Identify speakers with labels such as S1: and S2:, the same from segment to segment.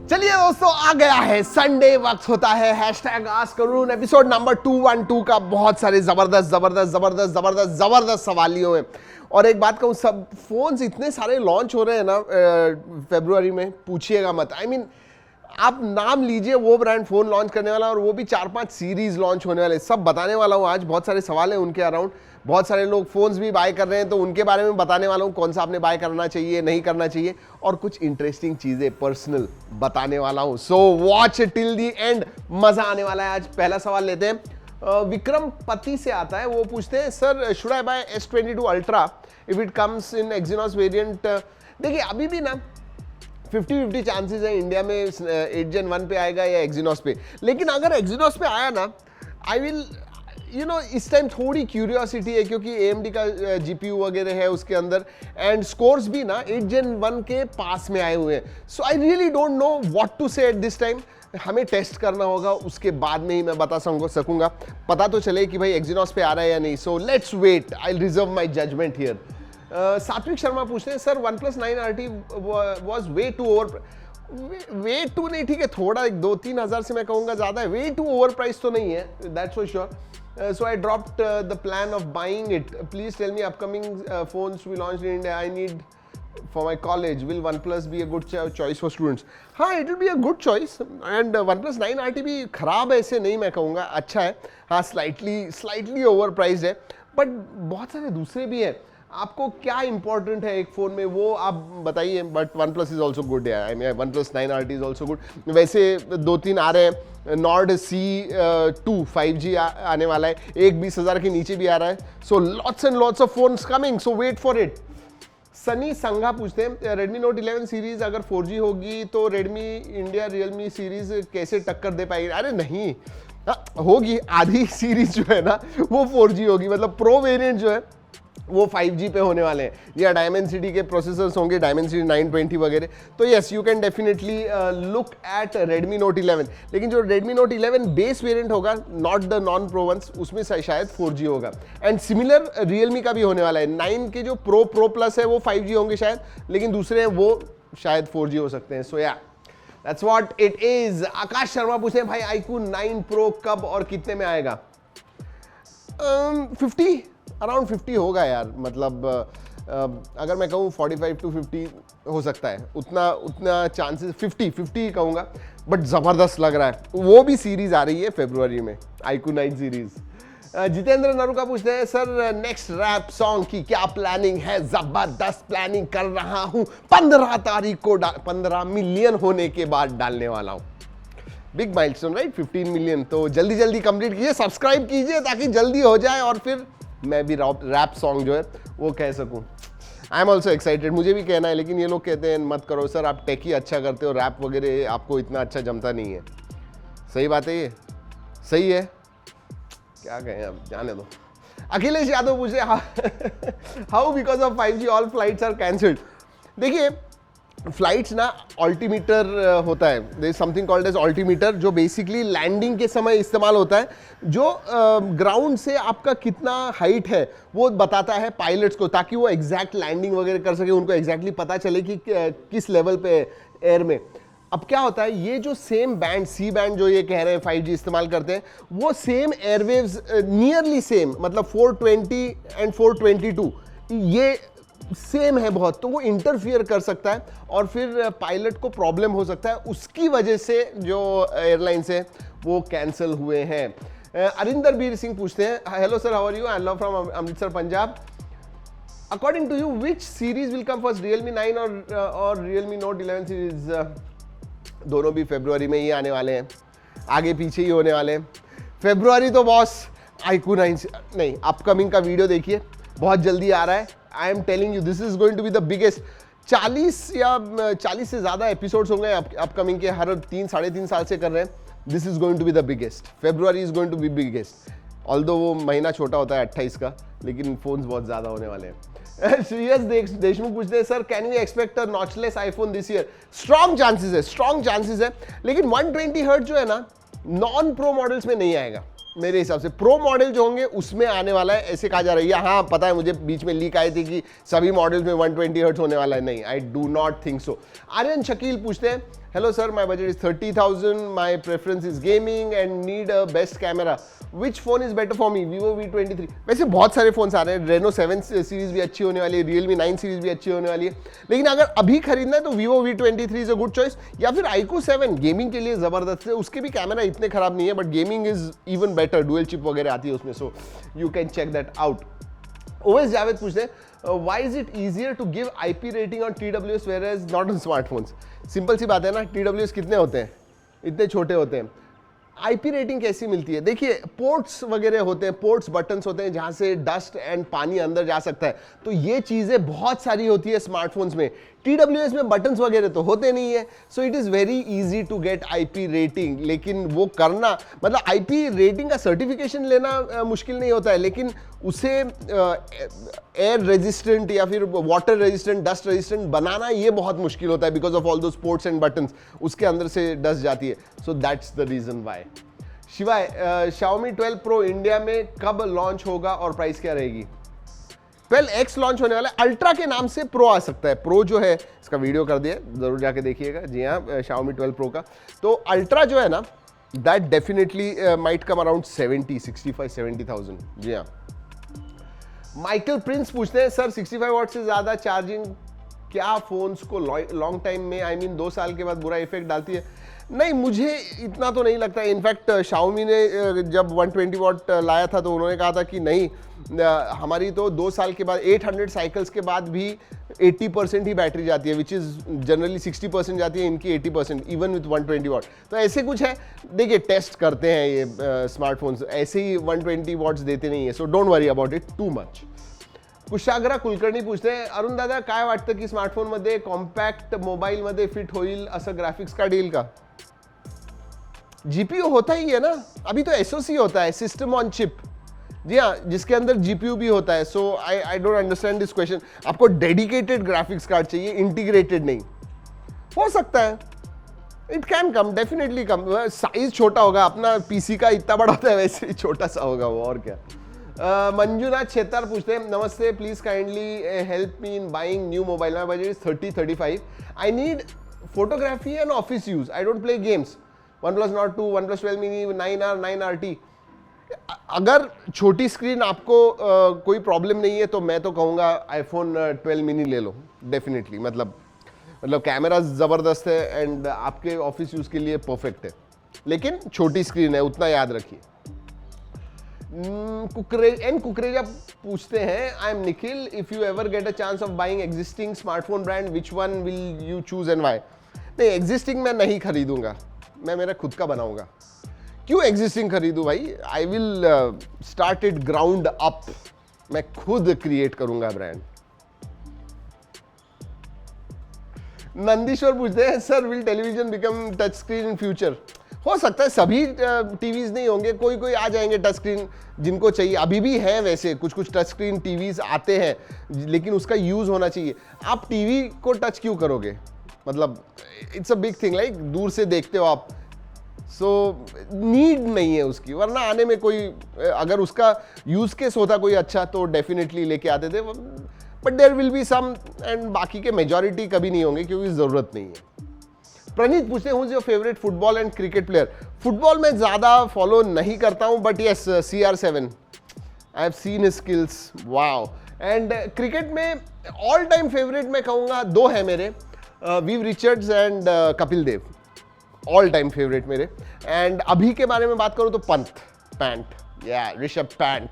S1: चलिए दोस्तों, आ गया है संडे, वक्त होता है hashtag ask Arun episode number 212 का। बहुत सारे जबरदस्त जबरदस्त जबरदस्त जबरदस्त जबरदस्त सवालियों हैं। और एक बात कहूँ, सब फोन्स इतने सारे लॉन्च हो रहे हैं ना फरवरी में, पूछिएगा मत। I mean, आप नाम लीजिए वो ब्रांड फोन लॉन्च करने वाला, और वो भी 4-5 सीरीज लॉन्च होने वाले, सब बताने वाला हूँ आज। बहुत सारे सवाल हैं उनके अराउंड। बहुत सारे लोग फोन्स भी बाय कर रहे हैं, तो उनके बारे में बताने वाला हूँ, कौन सा आपने बाय करना चाहिए, नहीं करना चाहिए, और कुछ इंटरेस्टिंग चीजें पर्सनल बताने वाला हूँ। So watch till the and, मजा आने वाला है। आज पहला सवाल लेते हैं। विक्रम पति से आता है, वो पूछते हैं sir should I buy S22 ultra if it comes in Exynos variant. देखिए अभी भी ना 50-50 चांसेस है इंडिया में 8 Gen 1 पे आएगा या एक्सिनोस पे। लेकिन अगर एक्सिनोस पे आया ना, आई विल इस टाइम थोड़ी क्यूरियोसिटी है, क्योंकि AMD का GPU वगैरह है उसके अंदर, एंड स्कोर्स भी ना 8 Gen 1 के पास में आए हुए हैं। So I really don't know what to say at this time. हमें टेस्ट करना होगा, उसके बाद में ही मैं बता सकूंगा। पता तो चले कि भाई एक्सिनोस पे आ रहा है या नहीं। So let's wait, I reserve my judgement here. Satvik Sharma पूछते हैं sir OnePlus 9RT was way too over, way too नहीं, ठीक है, थोड़ा 2-3 हज़ार से मैं कहूँगा ज़्यादा है। वे टू ओवर प्राइस तो नहीं है, that's for sure. So I dropped the plan of buying it. Please tell me upcoming phones to be launched in India. I need for my college. Will OnePlus be a good choice for students? हाँ, it will be a good choice. And OnePlus 9RT भी खराब है ऐसे नहीं मैं कहूँगा, अच्छा है। हाँ, slightly overpriced है, but बहुत सारे दूसरे भी हैं। आपको क्या इंपॉर्टेंट है एक फोन में, वो आप बताइए। But OnePlus is also good है, I mean OnePlus 9RT is also good. वैसे 2-3 आ रहे हैं। नॉर्ड C2 5G आने वाला है, एक 20,000 के नीचे भी आ रहा है। So lots and lots of phones coming, so wait for it. Sunny Sangha पूछते हैं Redmi Note 11 सीरीज अगर 4G होगी तो Redmi इंडिया Realme सीरीज कैसे टक्कर दे पाएगी? अरे नहीं, होगी। आधी सीरीज जो है ना वो 4G होगी, मतलब प्रो वेरिएंट जो है वो 5G पे होने वाले हैं, या Dimensity के प्रोसेसर्स होंगे, Dimensity 920 वगैरह। तो yes, you can definitely look at Redmi Note 11। लेकिन जो Redmi Note 11 बेस वेरिएंट होगा, not the non pro ones, उसमें शायद 4G होगा। एंड सिमिलर Realme का भी होने वाला है। 9 के जो प्रो प्लस है वो 5G होंगे शायद, लेकिन दूसरे हैं वो शायद 4G हो सकते हैं। सो या दैट्स व्हाट इट इज। आकाश शर्मा पूछते हैं भाई iQOO 9 Pro कब और कितने में आएगा? 50 अराउंड 50 होगा यार, मतलब अगर मैं कहूँ 45 to 50 हो सकता है, उतना चांसेस 50 कहूँगा, बट ज़बरदस्त लग रहा है। वो भी सीरीज आ रही है फरवरी में, iQOO 9 सीरीज। जितेंद्र नरुका पूछते हैं सर नेक्स्ट रैप सॉन्ग की क्या प्लानिंग है? जबरदस्त प्लानिंग कर रहा हूँ, 15 तारीख को 15 मिलियन होने के बाद डालने वाला हूँ। Big milestone right, 15 million. तो जल्दी जल्दी कंप्लीट कीजिए, सब्सक्राइब कीजिए ताकि जल्दी हो जाए, और फिर मैं भी रैप सॉन्ग जो है वो कह सकूं। आई एम ऑल्सो एक्साइटेड, मुझे भी कहना है, लेकिन ये लोग कहते हैं मत करो सर, आप टेक ही अच्छा करते हो, रैप वगैरह आपको इतना अच्छा जमता नहीं है। सही बात है, ये सही है, क्या कहें अब, जाने दो। अखिलेश यादव पूछे how because of 5G all flights are cancelled. देखिए फ्लाइट्स ना ऑल्टीमीटर होता है, there is something called as altimeter, जो बेसिकली लैंडिंग के समय इस्तेमाल होता है, जो ग्राउंड से आपका कितना हाइट है वो बताता है पायलट्स को, ताकि वो एग्जैक्ट लैंडिंग वगैरह कर सके, उनको एग्जैक्टली पता चले कि किस लेवल पे एयर में। अब क्या होता है, ये जो सेम बैंड C बैंड जो ये कह रहे हैं 5G इस्तेमाल करते हैं, वो सेम एयरवेव्स नियरली सेम, मतलब 420 एंड 422 ये सेम है बहुत, तो वो इंटरफियर कर सकता है और फिर पायलट को प्रॉब्लम हो सकता है। उसकी वजह से जो एयरलाइंस है वो कैंसिल हुए हैं। अरिंदर बीर सिंह पूछते हैं hello sir, how are you? I love from Amritsar Punjab. According to you which series will come first, Realme 9 और Realme Note 11 सीरीज? दोनों भी फरवरी में ही आने वाले हैं, आगे पीछे ही होने वाले हैं। फरवरी तो बॉस iQOO 9 नहीं, अपकमिंग का वीडियो देखिए, बहुत जल्दी आ रहा है। I am telling you this is going to be the biggest. 40 से ज़्यादा एपिसोड्स होंगे अपकमिंग के, हर 3-3.5 साल से कर रहे हैं। This is going to be the biggest, February is going to be biggest. Although वो महीना छोटा होता है 28 का, लेकिन फोन्स बहुत ज़्यादा होने वाले हैं। श्रेयस देशमुख पूछते हैं sir can we expect a notchless iPhone this year? Strong chances है, लेकिन 120 हर्ट्ज जो है ना नॉन प्रो मॉडल्स में नहीं आएगा मेरे हिसाब से। प्रो मॉडल जो होंगे उसमें आने वाला है, ऐसे कहा जा रहा है। हाँ पता है, मुझे बीच में लीक आई थी कि सभी मॉडल्स में 120 हर्ट्ज होने वाला है, नहीं, I do not think so. Aryan Shakeel पूछते हैं hello sir, my budget is 30,000, my preference is gaming and need a best camera, which phone is better for me, Vivo V23। वैसे बहुत सारे फोन्स आ रहे हैं, Reno 7 सीरीज भी अच्छी होने वाली है, Realme 9 सीरीज भी अच्छी होने वाली है, लेकिन अगर अभी खरीदना है तो Vivo V23 is a good choice, या फिर iQOO 7 गेमिंग के लिए जबरदस्त है, उसके भी कैमरा इतने खराब नहीं है, but gaming is even better, dual chip वगैरह आती है उसमें, so you can check that out. Owais Javed पूछते हैं why is it easier to give IP rating on TWS whereas not on smartphones? Simple सी बात है ना, TWS कितने होते हैं, इतने छोटे होते हैं। IP रेटिंग कैसी मिलती है? देखिए, पोर्ट्स वगैरह होते हैं, पोर्ट्स बटन्स होते हैं जहां से डस्ट एंड पानी अंदर जा सकता है, तो ये चीजें बहुत सारी होती है स्मार्टफोन्स में। TWS में बटन्स वगैरह तो होते नहीं है, so it is very easy to get IP rating. लेकिन वो करना, मतलब IP रेटिंग का सर्टिफिकेशन लेना मुश्किल नहीं होता है, लेकिन उसे एयर रेजिस्टेंट या फिर वाटर रेजिस्टेंट, डस्ट रेजिस्टेंट बनाना ये बहुत मुश्किल होता है, because of all those ports and buttons, उसके अंदर से डस्ट जाती है, सो that's the reason why. Shivay, Xiaomi 12 Pro India में कब लॉन्च होगा और प्राइस क्या रहेगी? 12X लॉन्च होने वाला है, अल्ट्रा के नाम से प्रो आ सकता है। प्रो जो है, इसका वीडियो कर दिया, जरूर जाके देखिएगा। जी हाँ, Xiaomi 12 Pro का। तो अल्ट्रा जो है ना, that definitely might come around 65-70,000। जी हाँ। माइकल प्रिंस पूछते हैं, सर 65 वॉट से ज्यादा चार्जिंग क्या फोन्स को लॉन्ग टाइम में, आई मीन 2 साल के बाद बुरा इफेक्ट डालती है? नहीं, मुझे इतना तो नहीं लगता। इनफैक्ट Xiaomi ने जब 120 वॉट लाया था तो उन्होंने कहा था कि नहीं, हमारी तो 2 साल के बाद 800 साइकिल्स के बाद भी 80% ही बैटरी जाती है, विच इज़ जनरली 60% जाती है, इनकी 80%, इवन विथ 120 वॉट। तो ऐसे कुछ है, देखिए टेस्ट करते हैं ये स्मार्टफोन्स, ऐसे ही 120 वॉट्स देते नहीं है, so don't worry about it too much. Kushagra Kulkarni पूछते हैं, अरुण दादा काय वाटतं की स्मार्टफोन मध्ये कॉम्पॅक्ट मोबाईल मध्ये फिट होईल असं ग्राफिक्स का डील का? जीपीयू होता ही है ना, अभी तो एसओसी होता है, सिस्टम ऑन चिप। जी हाँ, जिसके अंदर जीपीयू भी होता है। So I don't understand this question. आपको डेडिकेटेड ग्राफिक्स कार्ड चाहिए, इंटीग्रेटेड नहीं। हो सकता है, it can come, definitely come. Size छोटा होगा, अपना पीसी का इतना बड़ा होता है वैसे ही छोटा सा होगा वो, और क्या। मंजुनाथ छेतर पूछते हैं, नमस्ते, please kindly help me in buying new mobile, my budget is 30-35, I need photography and office use, I don't play games, OnePlus Nord 2, OnePlus 12 mini, 9R, 9RT। अगर छोटी स्क्रीन आपको कोई प्रॉब्लम नहीं है तो मैं तो कहूँगा iPhone 12 mini ले लो, डेफिनेटली। मतलब कैमरा ज़बरदस्त है एंड आपके ऑफिस यूज़ के लिए परफेक्ट है, लेकिन छोटी स्क्रीन है, उतना याद रखिए। कुकरेजा पूछते हैं, I am Nikhil, if you ever get a chance of buying existing smartphone brand, which one will you choose and why? नहीं, एग्जिस्टिंग मैं नहीं खरीदूंगा, मैं मेरा खुद का बनाऊंगा। क्यों एग्जिस्टिंग खरीदूं भाई? I will start it ground up, मैं खुद क्रिएट करूंगा ब्रांड। नंदीश्वर पूछते हैं, sir will television become touch screen in future? हो सकता है, सभी टीवीज नहीं होंगे, कोई कोई आ जाएंगे टच स्क्रीन जिनको चाहिए। अभी भी है वैसे कुछ टच स्क्रीन टीवीज आते हैं, लेकिन उसका यूज होना चाहिए। आप टीवी को टच क्यों करोगे? मतलब it's a big thing, like दूर से देखते हो आप, सो नीड नहीं है उसकी। वरना आने में कोई, अगर उसका यूज केस होता कोई अच्छा तो डेफिनेटली लेके आते थे, but there will be some, and बाकी के मेजॉरिटी कभी नहीं होंगे क्योंकि जरूरत नहीं है। प्रणीत पूछते हैं, who is your favourite football and cricket player? Football में ज्यादा फॉलो नहीं करता हूं, but yes, CR7, I have seen his skills, wow. And cricket में ऑल टाइम फेवरेट मैं कहूंगा 2 है मेरे, Viv Richards and Kapil Dev, all time favourite मेरे। एंड अभी के बारे में बात करूं तो पैंट, या ऋषभ पैंट,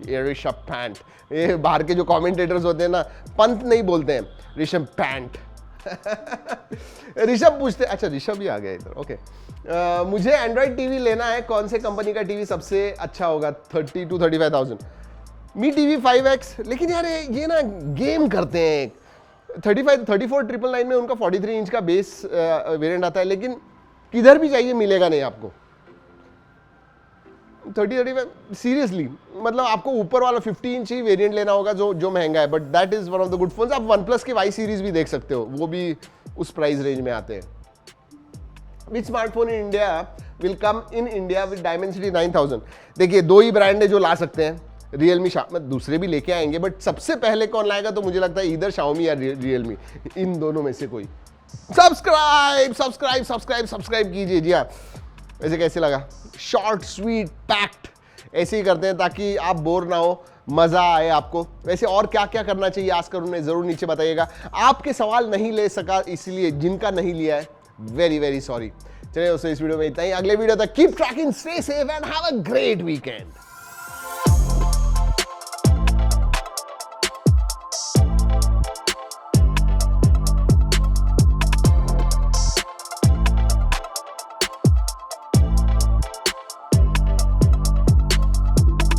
S1: ये ऋषभ पैंट, ये बाहर के जो कमेंटेटर्स होते हैं ना, पंत नहीं बोलते हैं, ऋषभ पैंट। ऋषभ पूछते, अच्छा ऋषभ ही आ गया इधर, ओके। मुझे एंड्रॉइड टीवी लेना है, कौन से कंपनी का टीवी सबसे अच्छा होगा? 30-35,000। मी टीवी 5X, लेकिन यार ये ना गेम करते हैं। 34,999 में उनका 43 इंच का बेस वेरिएंट आता है, लेकिन किधर भी चाहिए मिलेगा नहीं आपको। 30-35 सीरियसली, मतलब आपको ऊपर वाला 50 इंच ही वेरिएंट लेना होगा जो महंगा है, but that is one of the good phones. आप OnePlus के Y सीरीज भी देख सकते हो, वो भी उस प्राइस रेंज में आते हैं। Which smartphone in India will come in India with Dimensity 9000? देखिए 2 ही ब्रांड है जो ला सकते हैं, Realme, दूसरे भी लेके आएंगे, बट सबसे पहले कौन लाएगा तो मुझे लगता है इधर Xiaomi या Realme, इन दोनों में से कोई। सब्सक्राइब सब्सक्राइब सब्सक्राइब सब्सक्राइब कीजिए। जी हाँ, वैसे कैसे लगा? शॉर्ट स्वीट पैक्ट ऐसे ही करते हैं ताकि आप बोर ना हो, मजा आए आपको। वैसे और क्या क्या करना चाहिए आज करूँ ने जरूर नीचे बताइएगा। आपके सवाल नहीं ले सका इसलिए जिनका नहीं लिया है वेरी वेरी सॉरी। चलिए दोस्तों इस वीडियो में इतना ही। अगले वीडियो तक keep trekking, stay safe and have a great weekend.